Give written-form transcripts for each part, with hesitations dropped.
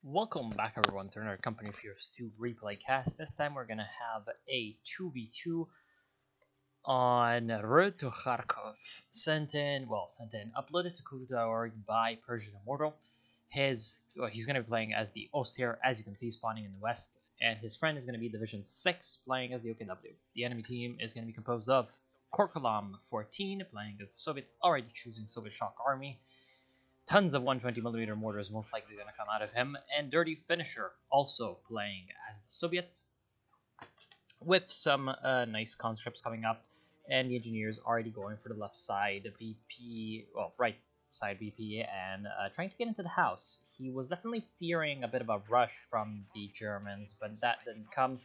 Welcome back everyone to another Company of Heroes 2 replay cast. This time we're gonna have a 2v2 on Road to Kharkov. Sent in, uploaded to Cook.org by Persian Immortal. He's gonna be playing as the Oster, as you can see, spawning in the west, and his friend is gonna be Division 6, playing as the OKW. The enemy team is gonna be composed of Korkalam 14, playing as the Soviets, already choosing Soviet Shock Army. Tons of 120mm mortars most likely going to come out of him, and Dirty Finisher also playing as the Soviets, with some nice conscripts coming up, and the engineers already going for the left side VP, well, right side VP, and trying to get into the house. He was definitely fearing a bit of a rush from the Germans, but that didn't come.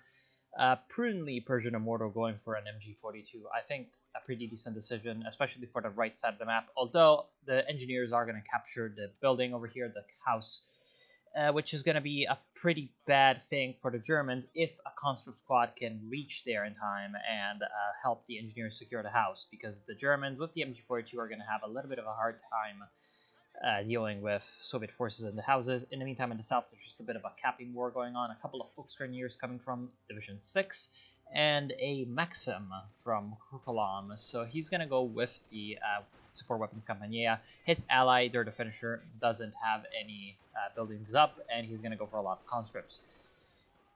Prudently, Persian Immortal going for an MG42. I think a pretty decent decision, especially for the right side of the map. Although the engineers are going to capture the building over here, the house, which is going to be a pretty bad thing for the Germans if a conscript squad can reach there in time and help the engineers secure the house, because the Germans with the MG42 are going to have a little bit of a hard time dealing with Soviet forces in the houses. In the meantime, in the south, there's just a bit of a capping war going on. A couple of Volksgrenadiers coming from Division 6, and a Maxim from Korkalam. So he's going to go with the support weapons Campania. His ally, Dirty Finisher, doesn't have any buildings up, and he's going to go for a lot of conscripts.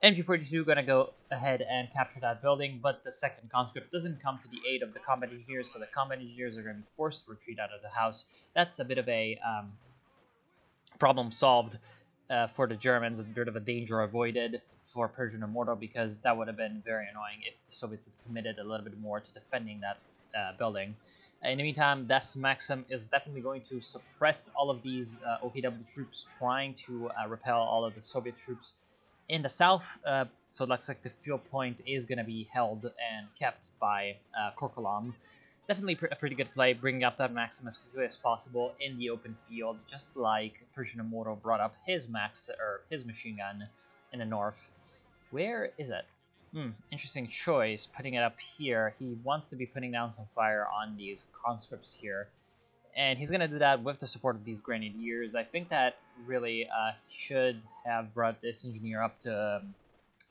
MG42 going to go ahead and capture that building, but the second conscript doesn't come to the aid of the combat engineers, so the combat engineers are going to be forced to retreat out of the house. That's a bit of a problem solved for the Germans, a bit of a danger avoided for Persian Immortal, because that would have been very annoying if the Soviets had committed a little bit more to defending that building. In the meantime, Das Maxim is definitely going to suppress all of these OKW troops, trying to repel all of the Soviet troops in the south, so it looks like the fuel point is going to be held and kept by Korkalam. Definitely a pretty good play, bringing up that Maxim as quickly as possible in the open field, just like Persian Immortal brought up his his machine gun in the north. Where is it? Interesting choice, putting it up here. He wants to be putting down some fire on these conscripts here, and he's going to do that with the support of these Grenadiers. I think that really should have brought this engineer up to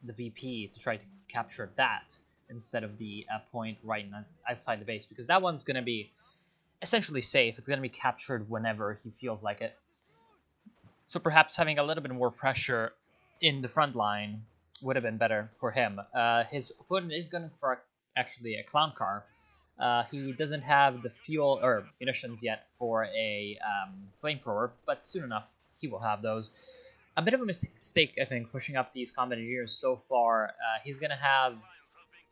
the VP to try to capture that instead of the point right outside the base, because that one's going to be essentially safe. It's going to be captured whenever he feels like it. So perhaps having a little bit more pressure in the front line would have been better for him. His opponent is going for actually a clown car. He doesn't have the fuel or munitions yet for a flamethrower, but soon enough he will have those. A bit of a mistake, I think, pushing up these combat engineers so far. He's going to have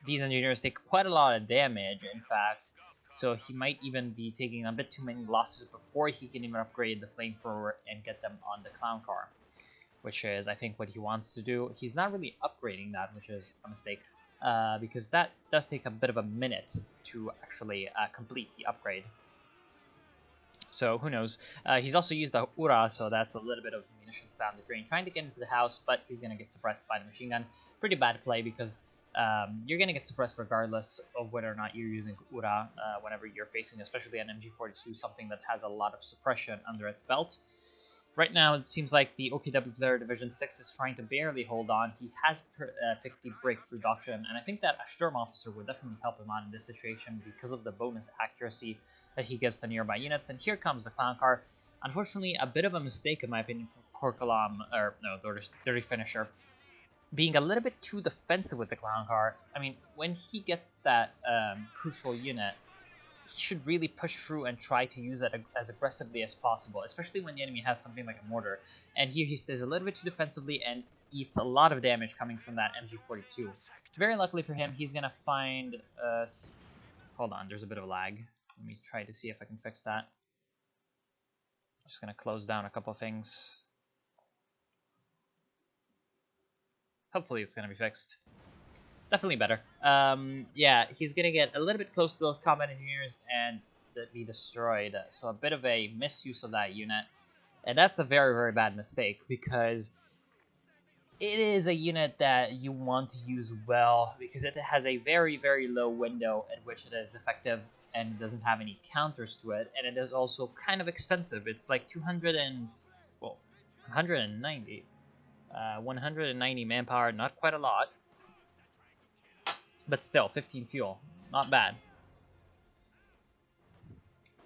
these engineers take quite a lot of damage, in fact, so he might even be taking a bit too many losses before he can even upgrade the flamethrower and get them on the clown car, which is, I think, what he wants to do. He's not really upgrading that, which is a mistake, because that does take a bit of a minute to actually complete the upgrade. So who knows? He's also used the Ura, so that's a little bit of munition down the drain, trying to get into the house, but he's going to get suppressed by the machine gun. Pretty bad play, because you're going to get suppressed regardless of whether or not you're using Ura whenever you're facing, especially an MG42, something that has a lot of suppression under its belt. Right now, it seems like the OKW player Division 6 is trying to barely hold on. He has picked the breakthrough doctrine, and I think that a Sturm officer would definitely help him out in this situation because of the bonus accuracy that he gives the nearby units. And here comes the clown car. Unfortunately, a bit of a mistake, in my opinion, from Korkalam, or no, Dirty Finisher, being a little bit too defensive with the clown car. I mean, when he gets that crucial unit, he should really push through and try to use it as aggressively as possible, especially when the enemy has something like a mortar. And here he stays a little bit too defensively and eats a lot of damage coming from that MG42. Very luckily for him, he's going to find... hold on, there's a bit of a lag. Let me try to see if I can fix that. I'm just going to close down a couple of things. Hopefully it's going to be fixed. Definitely better. Yeah, he's going to get a little bit close to those combat engineers and be destroyed. So a bit of a misuse of that unit. And that's a very, very bad mistake, because it is a unit that you want to use well, because it has a very, very low window at which it is effective, and it doesn't have any counters to it. And it is also kind of expensive. It's like 190. 190 manpower, not quite a lot, but still 15 fuel, not bad.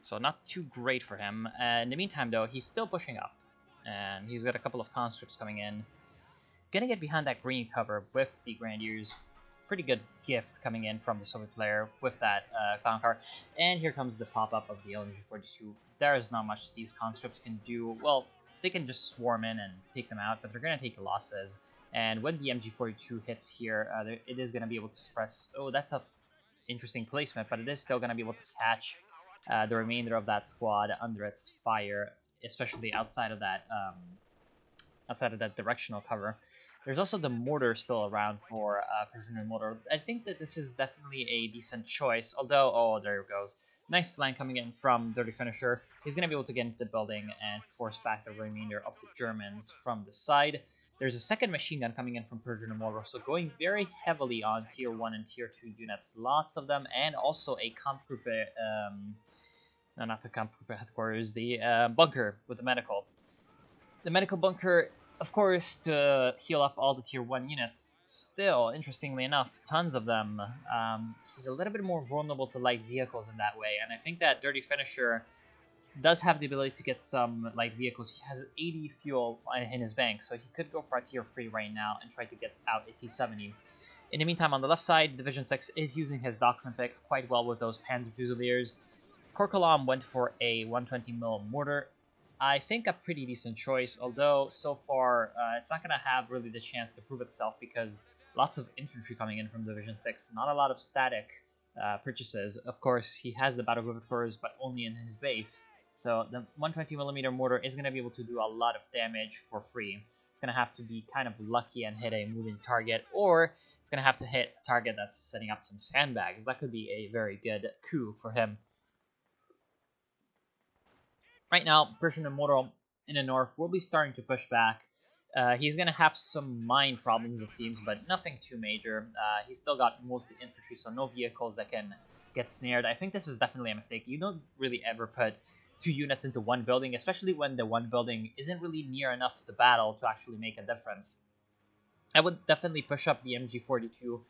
So not too great for him. In the meantime, though, he's still pushing up, and he's got a couple of conscripts coming in. Gonna get behind that green cover with the Grenadiers. Pretty good gift coming in from the Soviet player with that clown car. And here comes the pop-up of the LMG-42. There is not much these conscripts can do. Well, they can just swarm in and take them out, but they're going to take losses. And when the MG-42 hits here, it is going to be able to suppress... Oh, that's a interesting placement, but it is still going to be able to catch the remainder of that squad under its fire, especially outside of that directional cover. There's also the mortar still around for Precision Mortar. I think that this is definitely a decent choice, although, oh, there it goes. Nice flank coming in from Dirty Finisher. He's going to be able to get into the building and force back the remainder of the Germans from the side. There's a second machine gun coming in from Precision Mortar, so going very heavily on Tier 1 and Tier 2 units. Lots of them, and also a Kampfgruppe, no, not the Kampfgruppe headquarters, the bunker with the medical. The medical bunker, of course, to heal up all the Tier 1 units. Still, interestingly enough, tons of them. He's a little bit more vulnerable to light vehicles in that way, and I think that Dirty Finisher does have the ability to get some light vehicles. He has 80 fuel in his bank, so he could go for a Tier 3 right now and try to get out a T-70. In the meantime, on the left side, Division 6 is using his doctrine pick quite well with those Panzer Fusiliers. Korkalam went for a 120mm mortar. I think a pretty decent choice, although so far it's not going to have really the chance to prove itself because lots of infantry coming in from Division 6, not a lot of static purchases. Of course, he has the battle group first, but only in his base. So the 120mm mortar is going to be able to do a lot of damage for free. It's going to have to be kind of lucky and hit a moving target, or it's going to have to hit a target that's setting up some sandbags. That could be a very good coup for him. Right now, Persian Immortal in the north will be starting to push back. He's going to have some mine problems, it seems, but nothing too major. He's still got mostly infantry, so no vehicles that can get snared. I think this is definitely a mistake. You don't really ever put two units into one building, especially when the one building isn't really near enough to the battle to actually make a difference. I would definitely push up the MG-42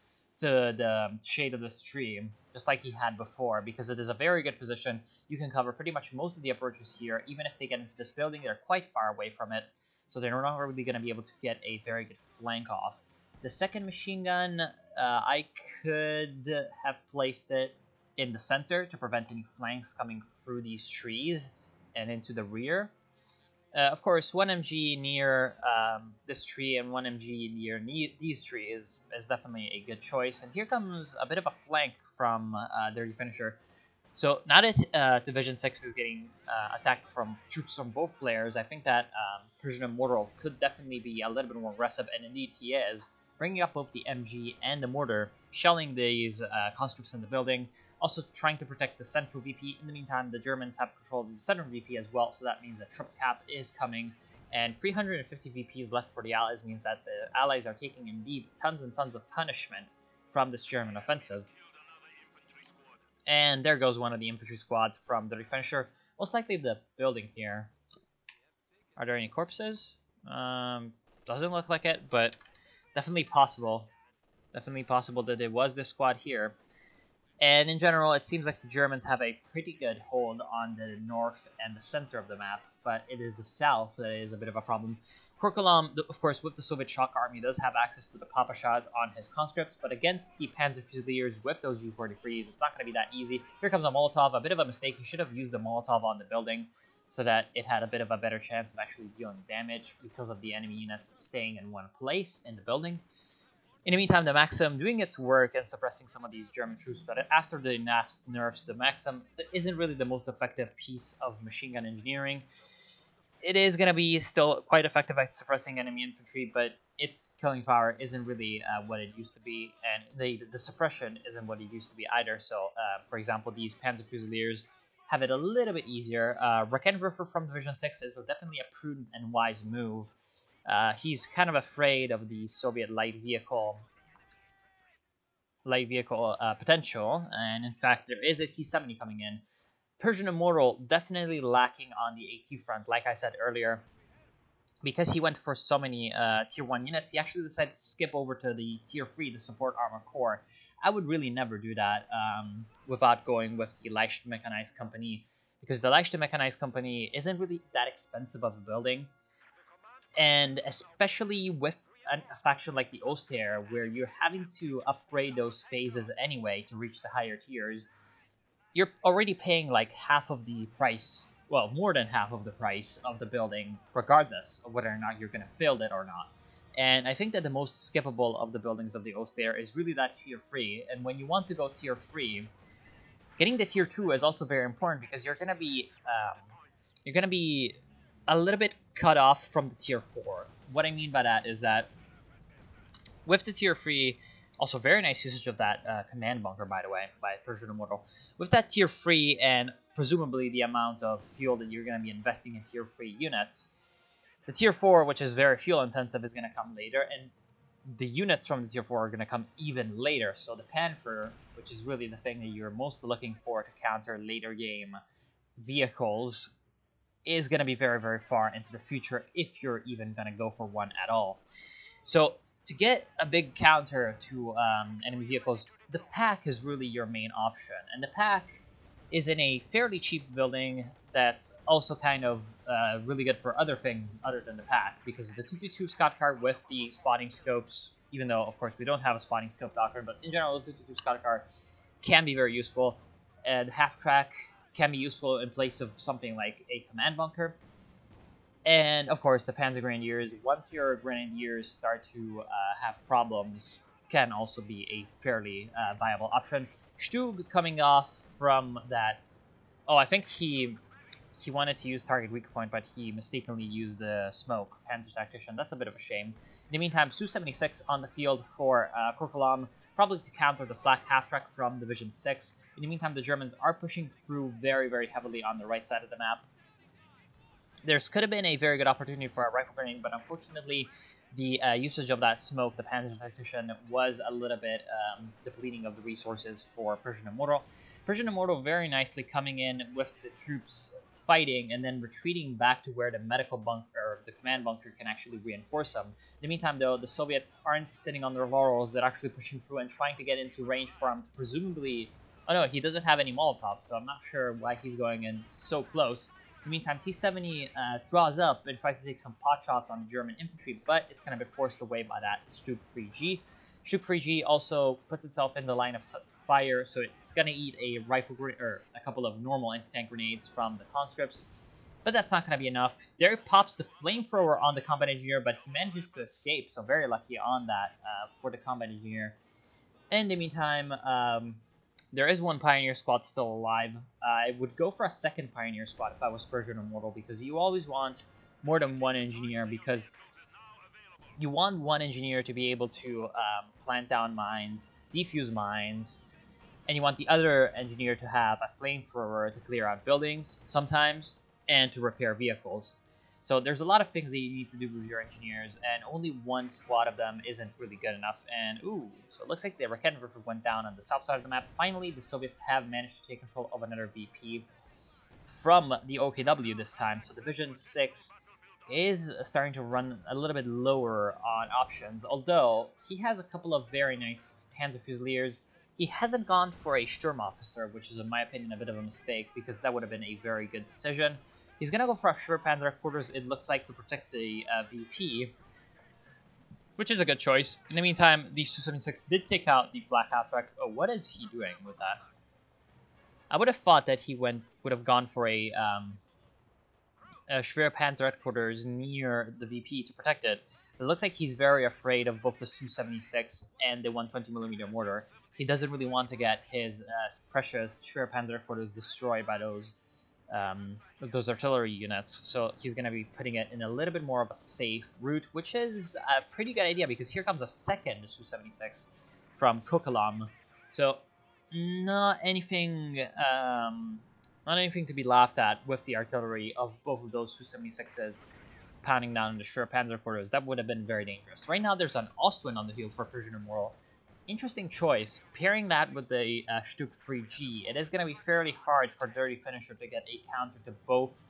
to the shade of this tree, just like he had before, because it is a very good position. You can cover pretty much most of the approaches here. Even if they get into this building, they're quite far away from it, so they're not really going to be able to get a very good flank off. The second machine gun, I could have placed it in the center to prevent any flanks coming through these trees and into the rear. Of course, one MG near this tree and one MG near these trees is definitely a good choice. And here comes a bit of a flank from Dirty Finisher. So now that Division 6 is getting attacked from troops from both players, I think that Persian Immortal could definitely be a little bit more aggressive, and indeed he is, bringing up both the MG and the mortar, shelling these conscripts in the building, also trying to protect the central VP. In the meantime, the Germans have control of the southern VP as well, so that means that troop cap is coming, and 350 VPs left for the Allies means that the Allies are taking indeed tons and tons of punishment from this German offensive. And there goes one of the infantry squads from the Finisher. Most likely the building here. Are there any corpses? Doesn't look like it, but definitely possible. Definitely possible that it was this squad here. And in general, it seems like the Germans have a pretty good hold on the north and the center of the map, but it is the south that is a bit of a problem. Korkalam, of course, with the Soviet Shock Army, does have access to the Papa Shots on his conscripts, but against the Panzer Fusiliers with those G-43s, it's not going to be that easy. Here comes a Molotov, a bit of a mistake. He should have used the Molotov on the building so that it had a bit of a better chance of actually dealing damage because of the enemy units staying in one place in the building. In the meantime, the Maxim doing its work and suppressing some of these German troops, but after the nerfs, the Maxim isn't really the most effective piece of machine gun engineering. It is going to be still quite effective at suppressing enemy infantry, but its killing power isn't really what it used to be, and the suppression isn't what it used to be either. So, for example, these Panzer Fusiliers have it a little bit easier. Reckenwerfer from Division 6 is definitely a prudent and wise move. He's kind of afraid of the Soviet light vehicle potential, and in fact there is a T-70 coming in. Persian Immortal definitely lacking on the AT front, like I said earlier. because he went for so many tier 1 units, he actually decided to skip over to the tier 3, the support armor core. I would really never do that without going with the Leichte Mechanized Company, because the Leichte Mechanized Company isn't really that expensive of a building, and especially with a faction like the Oster, where you're having to upgrade those phases anyway to reach the higher tiers, you're already paying like half of the price, well, more than half of the price of the building, regardless of whether or not you're going to build it or not. And I think that the most skippable of the buildings of the Oster is really that tier 3, and when you want to go tier 3, getting the tier 2 is also very important, because you're going to be a little bit cut off from the tier 4. What I mean by that is that with the tier 3, also very nice usage of that command bunker, by the way, by Persian Immortal. With that tier 3 and presumably the amount of fuel that you're going to be investing in tier 3 units, the tier 4, which is very fuel intensive, is going to come later, and the units from the tier 4 are going to come even later. So the Panzer, which is really the thing that you're most looking for to counter later game vehicles, is going to be very, very far into the future if you're even going to go for one at all. So to get a big counter to enemy vehicles, the pack is really your main option. And the pack is in a fairly cheap building that's also kind of really good for other things other than the pack, because the 222 Scout Car with the spotting scopes, even though of course we don't have a spotting scope doctrine, but in general the 222 Scout Car can be very useful, and half track can be useful in place of something like a command bunker. And of course the Panzer Grenadiers, once your Grenadiers start to have problems, can also be a fairly viable option. Stug coming off from that, oh, I think he wanted to use target weak point, but he mistakenly used the smoke Panzer Tactician. That's a bit of a shame. In the meantime, Su-76 on the field for Kurkulam, probably to counter the flak half-track from Division 6. In the meantime, the Germans are pushing through very, very heavily on the right side of the map. There's could have been a very good opportunity for a rifle grenade, but unfortunately the usage of that smoke, the Panzer Tactician, was a little bit depleting of the resources for Persian Immortal. Persian Immortal very nicely coming in with the troops fighting and then retreating back to where the medical bunker, or the command bunker, can actually reinforce them. In the meantime, though, the Soviets aren't sitting on their laurels. They're actually pushing through and trying to get into range from presumably... Oh no, he doesn't have any Molotovs, so I'm not sure why he's going in so close. In the meantime, T-70 draws up and tries to take some pot shots on the German infantry, but it's going to be forced away by that Stug 3G. Stug 3G also puts itself in the line of fire, so it's going to eat a rifle or a couple of normal anti-tank grenades from the conscripts, but that's not going to be enough. There pops the flamethrower on the combat engineer, but he manages to escape, so very lucky on that for the combat engineer. In the meantime, there is one Pioneer squad still alive. I would go for a second Pioneer squad if I was Persian Immortal, because you always want more than one engineer, because you want one engineer to be able to plant down mines, defuse mines, and you want the other engineer to have a flamethrower to clear out buildings sometimes, and to repair vehicles. So there's a lot of things that you need to do with your engineers, and only one squad of them isn't really good enough. And ooh, so it looks like the Raketenwerfer went down on the south side of the map. Finally, the Soviets have managed to take control of another VP from the OKW this time. So Division 6 is starting to run a little bit lower on options, although he has a couple of very nice Panzer Fusiliers. He hasn't gone for a Sturmofficer, which is, in my opinion, a bit of a mistake, because that would have been a very good decision. He's going to go for a Schwerpanzer Headquarters, it looks like, to protect the VP, which is a good choice. In the meantime, the Su-76 did take out the flak half-track. Oh, what is he doing with that? I would have thought that he would have gone for a Schwerpanzer Headquarters near the VP to protect it. It looks like he's very afraid of both the Su-76 and the 120mm mortar. He doesn't really want to get his precious Schwerpanzer Headquarters destroyed by those artillery units, so he's going to be putting it in a little bit more of a safe route, which is a pretty good idea, because here comes a second Su-76 from Kokalam. So not anything to be laughed at with the artillery of both of those Su-76s pounding down the Schwerpanzer quarters. That would have been very dangerous. Right now there's an Ostwind on the field for Persian Immortal. Interesting choice. Pairing that with the Stug 3G, it is going to be fairly hard for Dirty Finisher to get a counter to both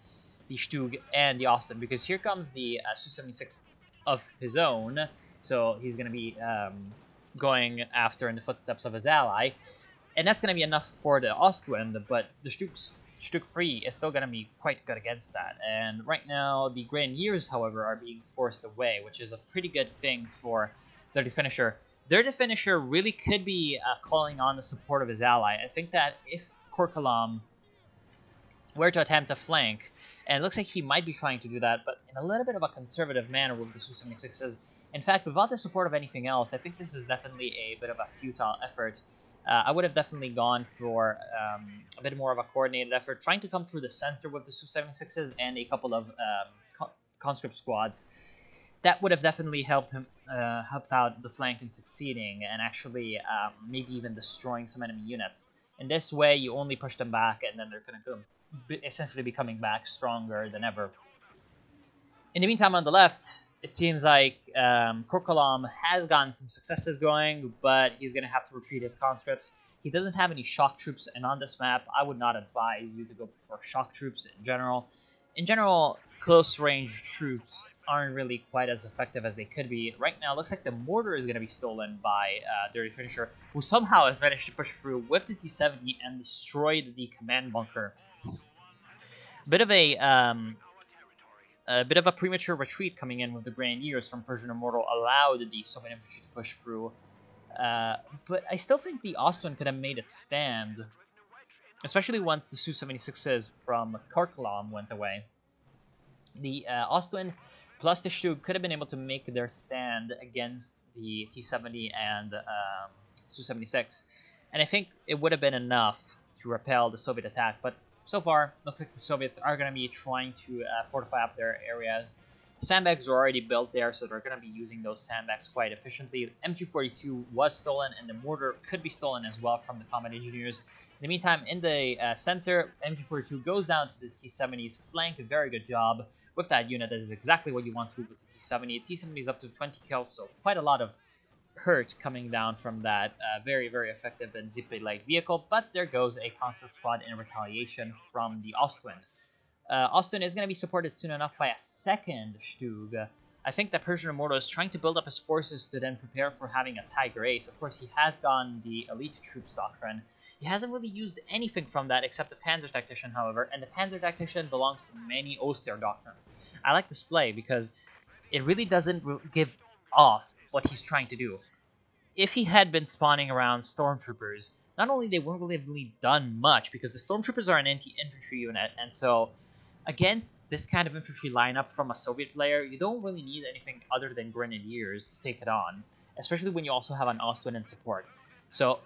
the Stug and the Austin, because here comes the Su-76 of his own, so he's going to be going after in the footsteps of his ally, and that's going to be enough for the Ostwind, but the Stug Free is still going to be quite good against that, and right now the Grenadiers, however, are being forced away, which is a pretty good thing for their finisher. Their finisher really could be calling on the support of his ally. I think that if Korkalam were to attempt to flank, and it looks like he might be trying to do that, but in a little bit of a conservative manner with the Su-76s. In fact, without the support of anything else, I think this is definitely a bit of a futile effort. I would have definitely gone for a bit more of a coordinated effort, trying to come through the center with the Su-76s and a couple of conscript squads. That would have definitely helped him, helped out the flank in succeeding, and actually maybe even destroying some enemy units. In this way, you only push them back, and then they're going to essentially be coming back stronger than ever. In the meantime, on the left, it seems like Korkalam has gotten some successes going, but he's going to have to retreat his conscripts. He doesn't have any shock troops, and on this map, I would not advise you to go for shock troops in general. In general, close-range troops aren't really quite as effective as they could be. Right now, it looks like the mortar is going to be stolen by Dirty Finisher, who somehow has managed to push through with the T-70 and destroyed the command bunker. Bit of a premature retreat coming in with the Grenadiers from Persian Immortal allowed the Soviet infantry to push through. But I still think the Ostwind could have made it stand, especially once the Su-76s from Korkalam went away. The Ostwind plus the Stug could have been able to make their stand against the T-70 and Su-76, and I think it would have been enough to repel the Soviet attack, but so far, looks like the Soviets are going to be trying to fortify up their areas. Sandbags are already built there, so they're going to be using those sandbags quite efficiently. MG42 was stolen, and the mortar could be stolen as well from the combat engineers. In the meantime, in the center, MG42 goes down to the T-70's flank. A very good job with that unit. That is exactly what you want to do with the T-70. T-70 is up to 20 kills, so quite a lot of hurt coming down from that very, very effective and zippy light vehicle, but there goes a conscript squad in retaliation from the Ostwind. Ostwind is going to be supported soon enough by a second Stug. I think that Persian Immortal is trying to build up his forces to then prepare for having a Tiger Ace. Of course, he has gone the elite troops doctrine. He hasn't really used anything from that except the Panzer Tactician, however, and the Panzer Tactician belongs to many Oster doctrines. I like this play because it really doesn't give off what he's trying to do. If he had been spawning around stormtroopers, not only they wouldn't have really done much because the stormtroopers are an anti-infantry unit, and so against this kind of infantry lineup from a Soviet player, you don't really need anything other than Grenadiers to take it on, especially when you also have an Ostwind in support. So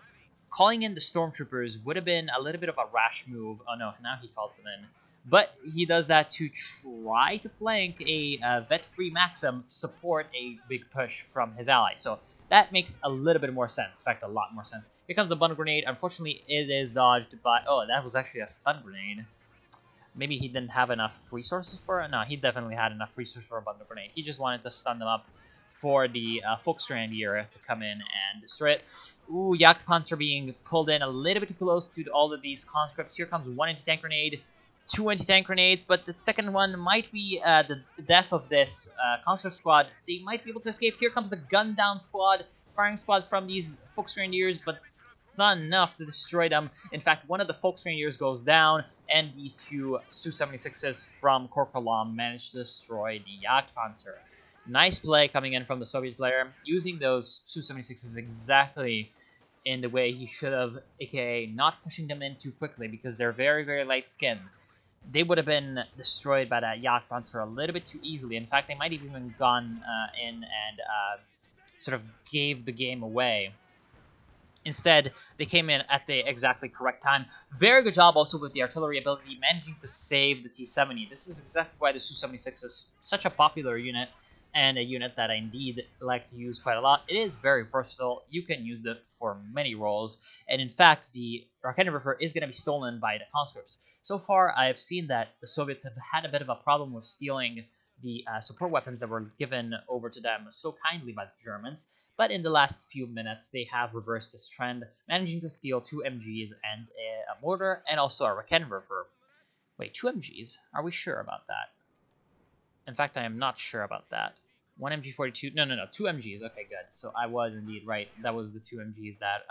calling in the stormtroopers would have been a little bit of a rash move. Oh no, now he calls them in. But he does that to try to flank a vet-free Maxim, support a big push from his ally. So that makes a little bit more sense. In fact, a lot more sense. Here comes the bundle grenade. Unfortunately, it is dodged by... Oh, that was actually a stun grenade. Maybe he didn't have enough resources for it? No, he definitely had enough resources for a bundle grenade. He just wanted to stun them up for the Volksgrenadier to come in and destroy it. Ooh, Jagdpanzer being pulled in a little bit too close to all of these conscripts. Here comes one anti-tank grenade. 2 anti-tank grenades, but the second one might be the death of this conscript squad. They might be able to escape. Here comes the gun-down squad, firing squad from these Volksgrenadiers, but it's not enough to destroy them. In fact, one of the Volksgrenadiers goes down, and the 2 Su-76s from Korkalam manage to destroy the Jagdpanzer. Nice play coming in from the Soviet player, using those Su-76s exactly in the way he should have, aka not pushing them in too quickly because they're very, very light-skinned. They would have been destroyed by that Jagdpanzer a little bit too easily. In fact, they might have even gone in and sort of gave the game away. Instead, they came in at the exactly correct time. Very good job also with the artillery ability, managing to save the T-70. This is exactly why the Su-76 is such a popular unit, and a unit that I indeed like to use quite a lot. It is very versatile. You can use it for many roles, and in fact, the Raketenwerfer is going to be stolen by the conscripts. So far, I have seen that the Soviets have had a bit of a problem with stealing the support weapons that were given over to them so kindly by the Germans, but in the last few minutes, they have reversed this trend, managing to steal 2 MGs and a mortar, and also a Raketenwerfer. Wait, 2 MGs? Are we sure about that? In fact, I am not sure about that. 1 MG42, no, 2 MGs, okay, good. So I was indeed right. That was the 2 MGs that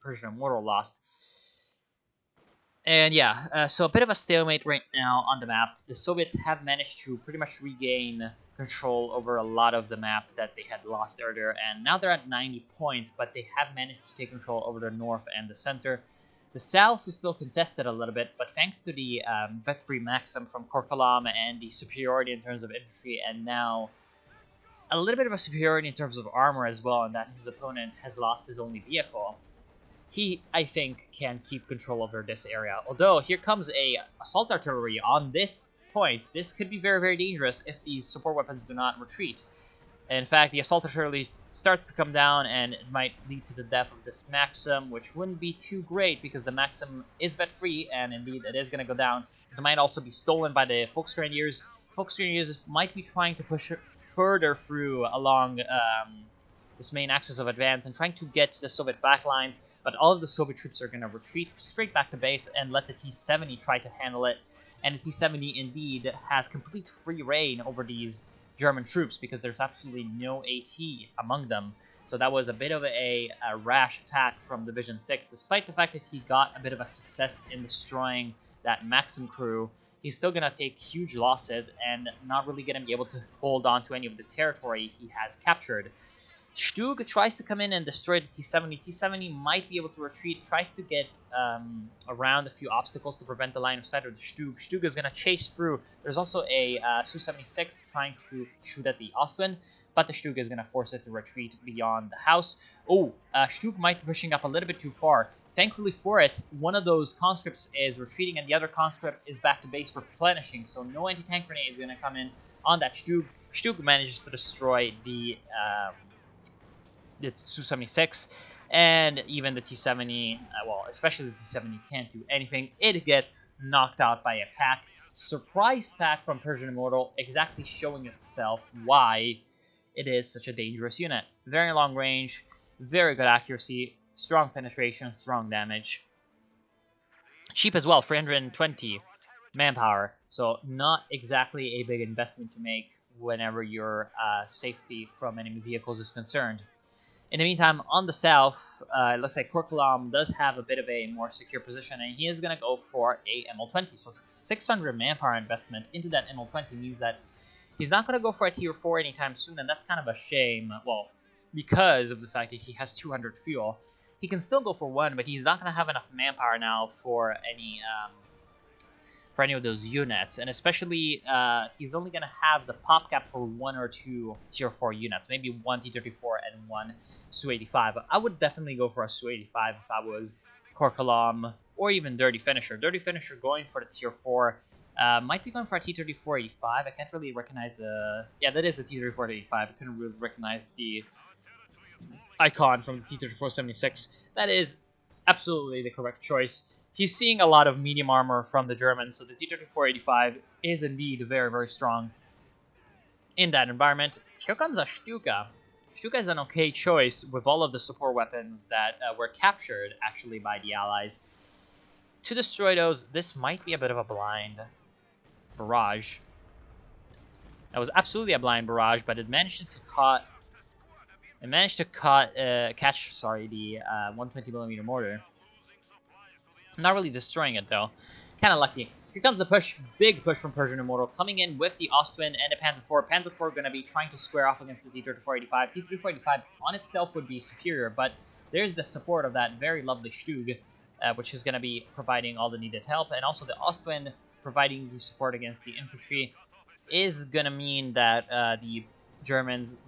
Persian Immortal lost. And yeah, so a bit of a stalemate right now on the map. The Soviets have managed to pretty much regain control over a lot of the map that they had lost earlier, and now they're at 90 points, but they have managed to take control over the north and the center. The south is still contested a little bit, but thanks to the vet-free Maxim from Korkalam and the superiority in terms of infantry, and now a little bit of a superiority in terms of armor as well, and that his opponent has lost his only vehicle, he, I think, can keep control over this area. Although, here comes a assault artillery on this point. This could be very, very dangerous if these support weapons do not retreat. In fact, the assault artillery starts to come down, and it might lead to the death of this Maxim, which wouldn't be too great because the Maxim is vet-free, and indeed it is going to go down. It might also be stolen by the Volksgrenadiers. Volksgrenadiers might be trying to push further through along this main axis of advance and trying to get to the Soviet backlines, but all of the Soviet troops are going to retreat straight back to base and let the T-70 try to handle it. And the T-70 indeed has complete free reign over these German troops because there's absolutely no AT among them. So that was a bit of a rash attack from Division 6. Despite the fact that he got a bit of a success in destroying that Maxim crew, he's still going to take huge losses and not really going to be able to hold on to any of the territory he has captured. Stug tries to come in and destroy the T-70. T-70 might be able to retreat, tries to get around a few obstacles to prevent the line of sight of the Stug. Stug is going to chase through. There's also a Su-76 trying to shoot at the Ostwind, but the Stug is going to force it to retreat beyond the house. Oh, Stug might be pushing up a little bit too far. Thankfully for it, one of those conscripts is retreating and the other conscript is back to base for replenishing, so no anti-tank grenade is going to come in on that Stug. Stug manages to destroy the it's Su-76, and even the T-70, well, especially the T-70 can't do anything. It gets knocked out by a pack. Surprise pack from Persian Immortal, exactly showing itself why it is such a dangerous unit. Very long range, very good accuracy, strong penetration, strong damage. Cheap as well, 320 manpower, so not exactly a big investment to make whenever your safety from enemy vehicles is concerned. In the meantime, on the south, it looks like Korkalam does have a bit of a more secure position, and he is going to go for a ML20. So 600 manpower investment into that ML20 means that he's not going to go for a tier 4 anytime soon, and that's kind of a shame. Well, because of the fact that he has 200 fuel. He can still go for 1, but he's not going to have enough manpower now for any of those units, and especially he's only going to have the pop cap for 1 or 2 tier 4 units, maybe 1 T-34 and 1 Su-85. I would definitely go for a Su-85 if I was Korkalam, or even Dirty Finisher. Dirty Finisher going for the tier 4, might be going for a T-34-85. I can't really recognize the... Yeah, that is a T-34-85. I couldn't really recognize the icon from the T-34-76. That is absolutely the correct choice. He's seeing a lot of medium armor from the Germans, so the T-34-85 is indeed very, very strong in that environment. Here comes a Stuka. Stuka is an okay choice with all of the support weapons that were captured, actually, by the Allies. To destroy those, this might be a bit of a blind barrage. That was absolutely a blind barrage, but it managed to catch the 120mm mortar. Not really destroying it, though. Kind of lucky. Here comes the push. Big push from Persian Immortal. Coming in with the Ostwind and the Panzer IV. Panzer IV going to be trying to square off against the T-34-85. T-34-85 on itself would be superior, but there's the support of that very lovely Stug, which is going to be providing all the needed help. And also the Ostwind providing the support against the infantry is going to mean that the Germans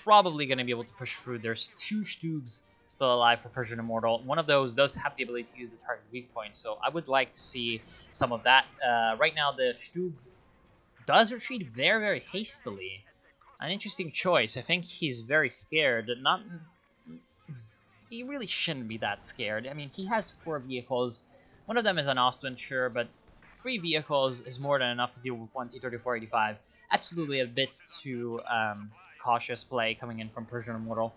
probably going to be able to push through. There's 2 Stugs still alive for Persian Immortal. One of those does have the ability to use the target weak point, so I would like to see some of that. Right now, the Stug does retreat very, very hastily. An interesting choice. I think he's very scared. He really shouldn't be that scared. I mean, he has 4 vehicles. One of them is an Ostwind, sure, but 3 vehicles is more than enough to deal with 1 T-34-85. Absolutely a bit too cautious play coming in from Persian Immortal,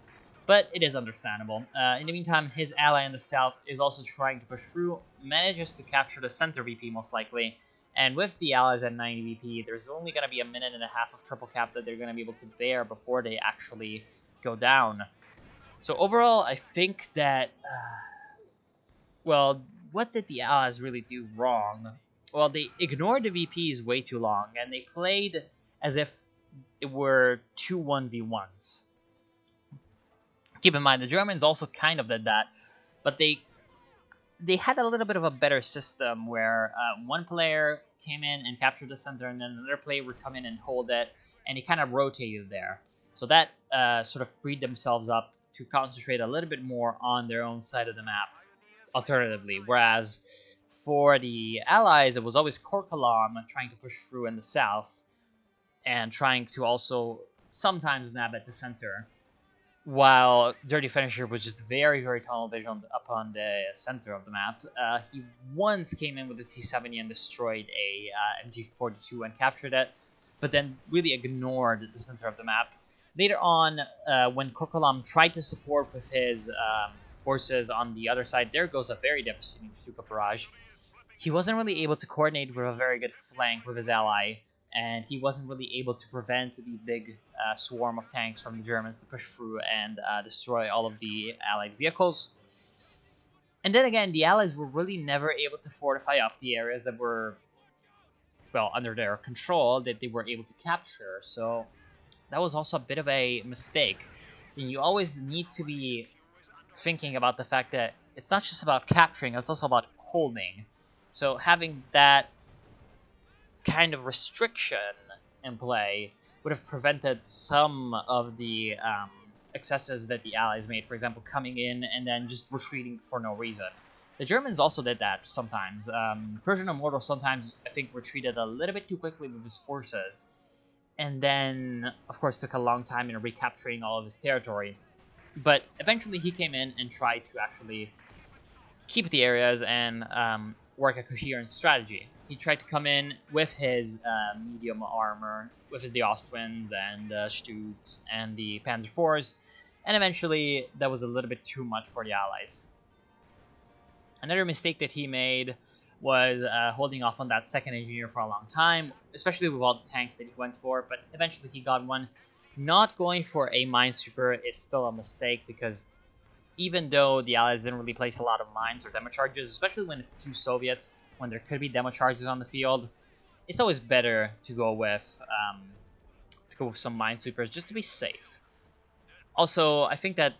but it is understandable. In the meantime, his ally in the south is also trying to push through, manages to capture the center VP most likely, And with the allies at 90 VP, there's only going to be a minute and a half of triple cap that they're going to be able to bear before they actually go down. So overall, I think that, well, what did the allies really do wrong? Well, they ignored the VPs way too long, and they played as if it were two 1v1s. Keep in mind, the Germans also kind of did that, but they had a little bit of a better system where one player came in and captured the center, and then another player would come in and hold it, and he kind of rotated there. So that sort of freed themselves up to concentrate a little bit more on their own side of the map, alternatively. Whereas for the Allies, it was always Korkalam trying to push through in the south, and trying to also sometimes nab at the center. While Dirty Finisher was just very, very tunnel vision up on the center of the map. He once came in with a T-70 and destroyed a MG42 and captured it, but then really ignored the center of the map. Later on, when Korkalam tried to support with his forces on the other side, there goes a very devastating Stuka barrage. He wasn't really able to coordinate with a very good flank with his ally, and he wasn't really able to prevent the big swarm of tanks from the Germans to push through and destroy all of the Allied vehicles. And then again, the Allies were really never able to fortify up the areas that were, well, under their control, that they were able to capture. So that was also a bit of a mistake. And you always need to be thinking about the fact that it's not just about capturing, it's also about holding. So having that kind of restriction in play would have prevented some of the excesses that the Allies made, for example, coming in and then just retreating for no reason. The Germans also did that sometimes. Persian Immortal sometimes, I think, retreated a little bit too quickly with his forces, and then, of course, took a long time in recapturing all of his territory. But eventually he came in and tried to actually keep the areas and work a coherent strategy. He tried to come in with his medium armor, with the Ostwinds and Stugs and the Panzer IVs, and eventually that was a little bit too much for the Allies. Another mistake that he made was holding off on that second engineer for a long time, especially with all the tanks that he went for, but eventually he got one. Not going for a minesweeper is still a mistake, because even though the Allies didn't really place a lot of mines or demo charges, especially when it's two Soviets, when there could be demo charges on the field, it's always better to go with some minesweepers just to be safe. Also, I think that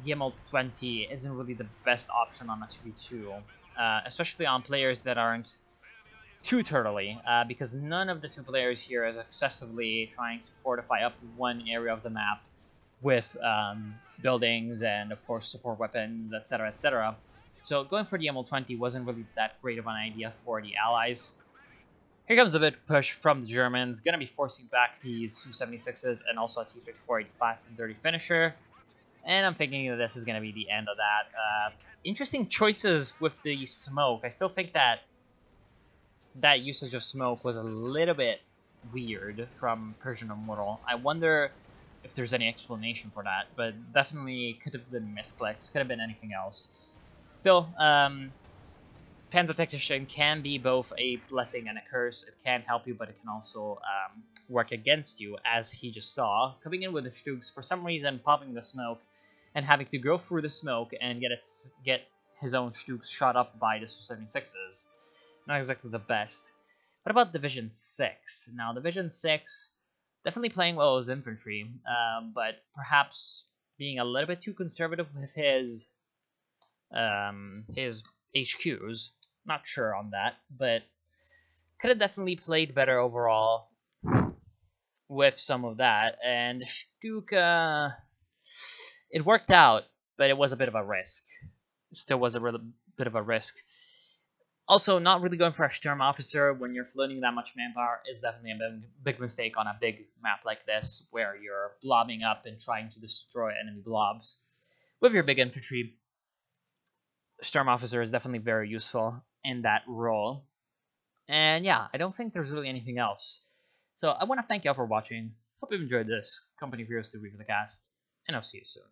the ML20 isn't really the best option on a 2v2, especially on players that aren't too turtly, because none of the two players here is excessively trying to fortify up one area of the map with buildings and, of course, support weapons, etc., etc. So going for the ML20 wasn't really that great of an idea for the Allies. Here comes a bit push from the Germans, gonna be forcing back these Su-76s and also a T-34-85 from Dirty Finisher. And I'm thinking that this is gonna be the end of that. Interesting choices with the smoke. I still think that that usage of smoke was a little bit weird from Persian Immortal. I wonder if there's any explanation for that, but definitely could have been misclicks, could have been anything else. Still, Panzer Tactician can be both a blessing and a curse. It can help you, but it can also work against you, as he just saw. Coming in with the Stugs, for some reason popping the smoke, and having to go through the smoke and get his own Stugs shot up by the Su-76s. Not exactly the best. What about Division 6? Now, Division 6, definitely playing well as infantry, but perhaps being a little bit too conservative with his HQs. Not sure on that, but could have definitely played better overall with some of that. And the Stuka, it worked out, but it was a bit of a risk. Still was a bit of a risk. Also, not really going for a Sturm Officer when you're floating that much manpower is definitely a big mistake on a big map like this, where you're blobbing up and trying to destroy enemy blobs. With your big infantry, Sturm Officer is definitely very useful in that role. And yeah, I don't think there's really anything else. So I want to thank you all for watching. Hope you've enjoyed this Company of Heroes 2 Weekly Cast, and I'll see you soon.